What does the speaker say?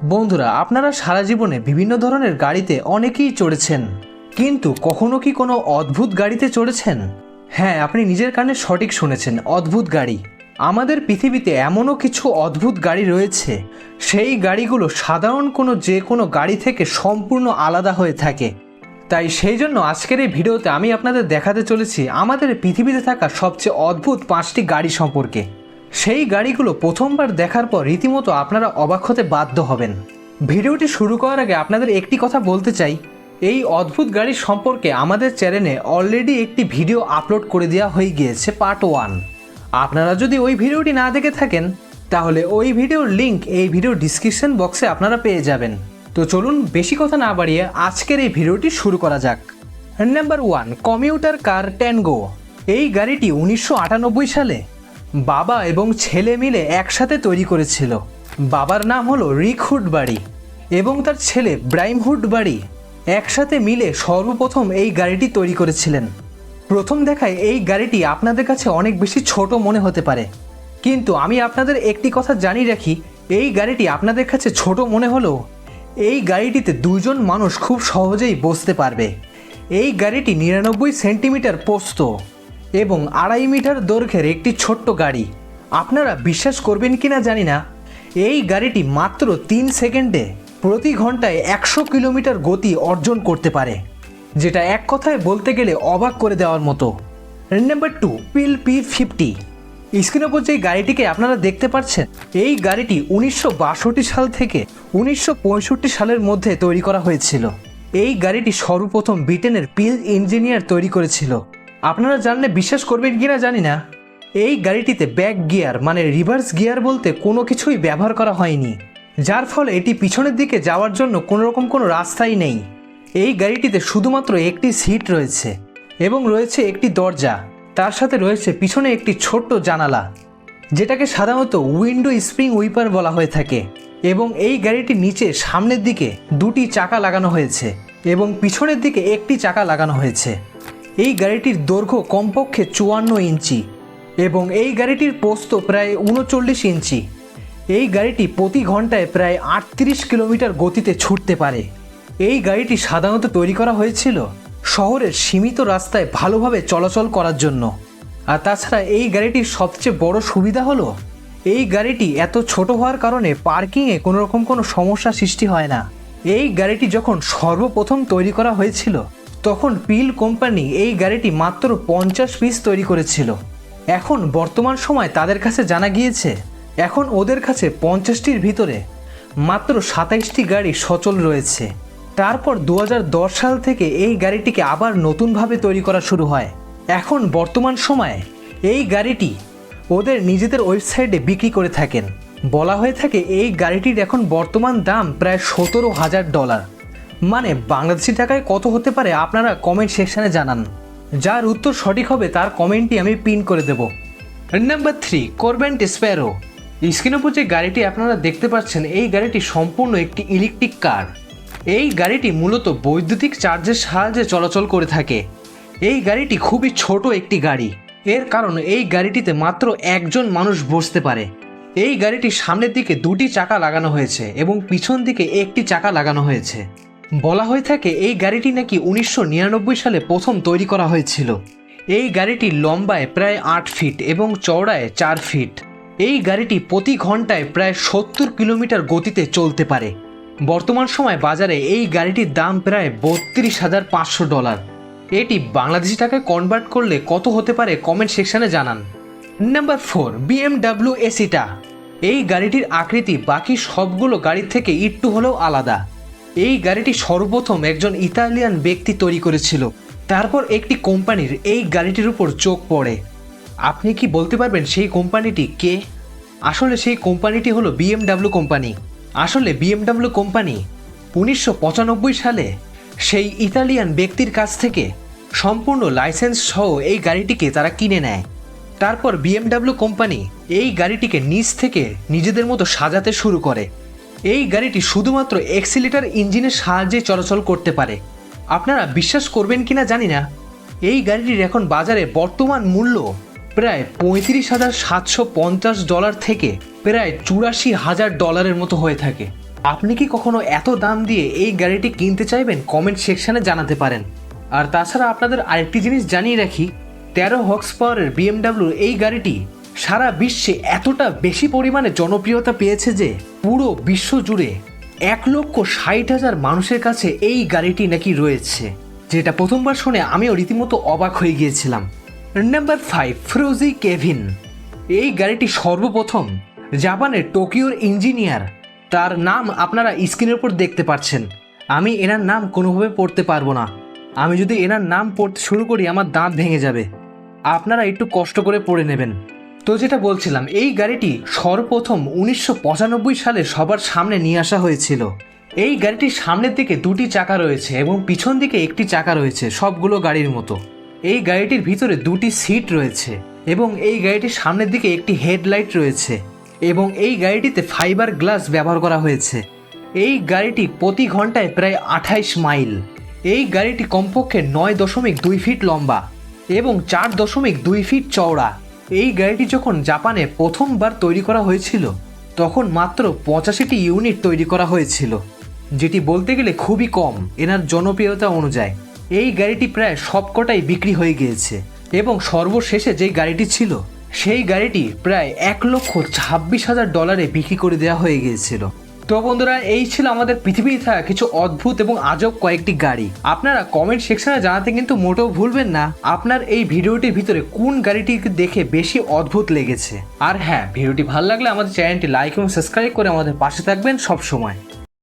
বন্ধুরা, আপনারা সারা জীবনে বিভিন্ন ধরনের গাড়িতে অনেকেই চড়েছেন, কিন্তু কখনো কি কোনো অদ্ভুত গাড়িতে চড়েছেন? হ্যাঁ, আপনি নিজের কানে সঠিক শুনেছেন, অদ্ভুত গাড়ি। আমাদের পৃথিবীতে এমনও কিছু অদ্ভুত গাড়ি রয়েছে, সেই গাড়িগুলো সাধারণ যে কোনো গাড়ি থেকে সম্পূর্ণ আলাদা হয়ে থাকে। তাই সেই জন্য আজকের এই ভিডিওতে আমি আপনাদের দেখাতে চলেছি আমাদের পৃথিবীতে থাকা সবচেয়ে অদ্ভুত 5টি গাড়ি সম্পর্কে। সেই গাড়িগুলো প্রথমবার দেখার পর রীতিমতো আপনারা অবাক হতে বাধ্য হবেন। ভিডিওটি শুরু করার আগে আপনাদের একটি কথা বলতে চাই, এই অদ্ভুত গাড়ি সম্পর্কে আমাদের চ্যানেলে অলরেডি একটি ভিডিও আপলোড করে দেওয়া হয়ে গিয়েছে, পার্ট 1। আপনারা যদি ওই ভিডিওটি না দেখে থাকেন তাহলে ওই ভিডিওর লিঙ্ক এই ভিডিও ডিসক্রিপশন বক্সে আপনারা পেয়ে যাবেন। তো চলুন বেশি কথা না বাড়িয়ে আজকের এই ভিডিওটি শুরু করা যাক। নাম্বার 1, কমিউটার কার ট্যাঙ্গো। এই গাড়িটি 1998 সালে বাবা এবং ছেলে মিলে একসাথে তৈরি করেছিল। বাবার নাম হলো রিক হুডবারি এবং তার ছেলে ব্রাইম হুডবারি একসাথে মিলে সর্বপ্রথম এই গাড়িটি তৈরি করেছিলেন। প্রথম দেখায় এই গাড়িটি আপনাদের কাছে অনেক বেশি ছোট মনে হতে পারে, কিন্তু আমি আপনাদের একটি কথা জানিয়ে রাখি, এই গাড়িটি আপনাদের কাছে ছোট মনে হলেও এই গাড়িটিতে 2 জন মানুষ খুব সহজেই বসতে পারবে। এই গাড়িটি 99 সেন্টিমিটার প্রস্থ এবং 2.5 মিটার দৈর্ঘ্যের একটি ছোট্ট গাড়ি। আপনারা বিশ্বাস করবেন কিনা জানি না, এই গাড়িটি মাত্র 3 সেকেন্ডে প্রতি ঘন্টায় 100 কিলোমিটার গতি অর্জন করতে পারে, যেটা এক কথায় বলতে গেলে অবাক করে দেওয়ার মতো। নাম্বার 2, পিল P50। স্ক্রিনের উপর যে গাড়িটিকে আপনারা দেখতে পাচ্ছেন, এই গাড়িটি 1962 সাল থেকে 1965 সালের মধ্যে তৈরি করা হয়েছিল। এই গাড়িটি সর্বপ্রথম ব্রিটেনের পিল ইঞ্জিনিয়ার তৈরি করেছিল। আপনারা জানলে বিশ্বাস করবেন কিনা জানি না, এই গাড়িটিতে ব্যাক গিয়ার মানে রিভার্স গিয়ার বলতে কোনো কিছুই ব্যবহার করা হয়নি, যার ফলে এটি পিছনের দিকে যাওয়ার জন্য কোনো রাস্তাই নেই। এই গাড়িটিতে শুধুমাত্র একটি সিট রয়েছে এবং রয়েছে একটি দরজা, তার সাথে রয়েছে পিছনে একটি ছোট্ট জানালা, যেটাকে সাধারণত উইন্ডো স্প্রিং উইপার বলা হয়ে থাকে। এবং এই গাড়িটির নিচে সামনের দিকে 2টি চাকা লাগানো হয়েছে এবং পিছনের দিকে একটি চাকা লাগানো হয়েছে। এই গাড়িটির দৈর্ঘ্য কমপক্ষে 54 ইঞ্চি এবং এই গাড়িটির প্রস্থ প্রায় 39 ইঞ্চি। এই গাড়িটি প্রতি ঘন্টায় প্রায় 38 কিলোমিটার গতিতে ছুটতে পারে। এই গাড়িটি সাধারণত তৈরি করা হয়েছিল শহরের সীমিত রাস্তায় ভালোভাবে চলাচল করার জন্য। আর তাছাড়া এই গাড়িটির সবচেয়ে বড় সুবিধা হলো, এই গাড়িটি এত ছোট হওয়ার কারণে পার্কিংয়ে কোনো সমস্যা সৃষ্টি হয় না। এই গাড়িটি যখন সর্বপ্রথম তৈরি করা হয়েছিল তখন পিল কোম্পানি এই গাড়িটি মাত্র 50 পিস তৈরি করেছিল। এখন বর্তমান সময় তাদের কাছে জানা গিয়েছে এখন ওদের কাছে 50টির ভিতরে মাত্র 27টি গাড়ি সচল রয়েছে। তারপর 2010 সাল থেকে এই গাড়িটিকে আবার নতুনভাবে তৈরি করা শুরু হয়। এখন বর্তমান সময়ে এই গাড়িটি ওদের নিজেদের ওয়েবসাইটে বিক্রি করে থাকেন। বলা হয়ে থাকে এই গাড়িটির এখন বর্তমান দাম প্রায় $17,000। মানে বাংলাদেশি টাকায় কত হতে পারে আপনারা কমেন্ট সেকশানে জানান। যার উত্তর সঠিক হবে তার কমেন্টটি আমি পিন করে দেব। Number 3, corvette Sparrow. স্ক্রিনের উপর যে গাড়িটি আপনারা দেখতে পাচ্ছেন, এই গাড়িটি সম্পূর্ণ একটি ইলেকট্রিক কার। এই গাড়িটি মূলত বৈদ্যুতিক চার্জের সাহায্যে চলাচল করে থাকে। এই গাড়িটি খুবই ছোট একটি গাড়ি, এর কারণ এই গাড়িটিতে মাত্র 1 জন মানুষ বসতে পারে। এই গাড়িটির সামনের দিকে 2টি চাকা লাগানো হয়েছে এবং পিছন দিকে একটি চাকা লাগানো হয়েছে। বলা হয়ে থাকে এই গাড়িটি নাকি 1999 সালে প্রথম তৈরি করা হয়েছিল। এই গাড়িটি লম্বায় প্রায় 8 ফিট এবং চওড়ায় 4 ফিট। এই গাড়িটি প্রতি ঘন্টায় প্রায় 70 কিলোমিটার গতিতে চলতে পারে। বর্তমান সময় বাজারে এই গাড়িটির দাম প্রায় $32,500। এটি বাংলাদেশি টাকায় কনভার্ট করলে কত হতে পারে কমেন্ট সেকশানে জানান। নাম্বার 4, BMW এসিটা। এই গাড়িটির আকৃতি বাকি সবগুলো গাড়ির থেকে একটু হলেও আলাদা। এই গাড়িটি সর্বপ্রথম একজন ইতালিয়ান ব্যক্তি তৈরি করেছিল, তারপর একটি কোম্পানির এই গাড়িটির উপর চোখ পড়ে। আপনি কি বলতে পারবেন সেই কোম্পানিটি কে? আসলে সেই কোম্পানিটি হলো BMW কোম্পানি। আসলে BMW কোম্পানি 1995 সালে সেই ইতালিয়ান ব্যক্তির কাছ থেকে সম্পূর্ণ লাইসেন্স সহ এই গাড়িটিকে তারা কিনে নেয়। তারপর BMW কোম্পানি এই গাড়িটিকে নিচ থেকে নিজেদের মতো সাজাতে শুরু করে। এই গাড়িটি শুধুমাত্র এক্সিলিটার ইঞ্জিনের সাহায্যে চলাচল করতে পারে। আপনারা বিশ্বাস করবেন কিনা জানি না, এই গাড়িটির এখন বাজারে বর্তমান মূল্য প্রায় $35,750 থেকে প্রায় $84,000 মতো হয়ে থাকে। আপনি কি কখনো এত দাম দিয়ে এই গাড়িটি কিনতে চাইবেন? কমেন্ট সেকশনে জানাতে পারেন। আর তাছাড়া আপনাদের আরেকটি জিনিস জানিয়ে রাখি, 13 হর্স পাওয়ারের BMW এই গাড়িটি সারা বিশ্বে এতটা বেশি পরিমাণে জনপ্রিয়তা পেয়েছে যে পুরো বিশ্ব জুড়ে 1,60,000 মানুষের কাছে এই গাড়িটি নাকি রয়েছে, যেটা প্রথমবার শুনে আমিও রীতিমতো অবাক হয়ে গিয়েছিলাম। নাম্বার 5, ফ্রোজি কেভিন। এই গাড়িটি সর্বপ্রথম জাপানের টোকিওর ইঞ্জিনিয়ার, তার নাম আপনারা স্ক্রিনের উপর দেখতে পাচ্ছেন। আমি এনার নাম কোনোভাবে পড়তে পারবো না, আমি যদি এনার নাম পড়তে শুরু করি আমার দাঁত ভেঙে যাবে, আপনারা একটু কষ্ট করে পড়ে নেবেন। তো যেটা বলছিলাম, এই গাড়িটি সর্বপ্রথম 1995 সালে সবার সামনে নিয়ে আসা হয়েছিল। এই গাড়িটির সামনের দিকে 2টি চাকা রয়েছে এবং পিছন দিকে 1টি চাকা রয়েছে, সবগুলো গাড়ির মতো। এই গাড়িটির ভিতরে 2টি সিট রয়েছে এবং এই গাড়িটির সামনের দিকে একটি হেডলাইট রয়েছে এবং এই গাড়িটিতে ফাইবার গ্লাস ব্যবহার করা হয়েছে। এই গাড়িটি প্রতি ঘন্টায় প্রায় 28 মাইল। এই গাড়িটি কমপক্ষে 9.2 ফিট লম্বা এবং 4.2 ফিট চওড়া। এই গাড়িটি যখন জাপানে প্রথমবার তৈরি করা হয়েছিল তখন মাত্র 85টি ইউনিট তৈরি করা হয়েছিল, যেটি বলতে গেলে খুবই কম এনার জনপ্রিয়তা অনুযায়ী। এই গাড়িটি প্রায় সবকটাই বিক্রি হয়ে গিয়েছে এবং সর্বশেষে যেই গাড়িটি ছিল সেই গাড়িটি প্রায় $1,26,000 বিক্রি করে দেওয়া হয়ে গিয়েছিল। তো বন্ধুরা, এই ছিল আমাদের পৃথিবীতে থাকা কিছু অদ্ভুত এবং আজব কয়েকটি গাড়ি। আপনারা কমেন্ট সেকশনে জানাতে কিন্তু মোটেও ভুলবেন না আপনার এই ভিডিওটির ভিতরে কোন গাড়িটিকে দেখে বেশি অদ্ভুত লেগেছে। আর হ্যাঁ, ভিডিওটি ভালো লাগলে আমাদের চ্যানেলটি লাইক এবং সাবস্ক্রাইব করে আমাদের পাশে থাকবেন সব সময়।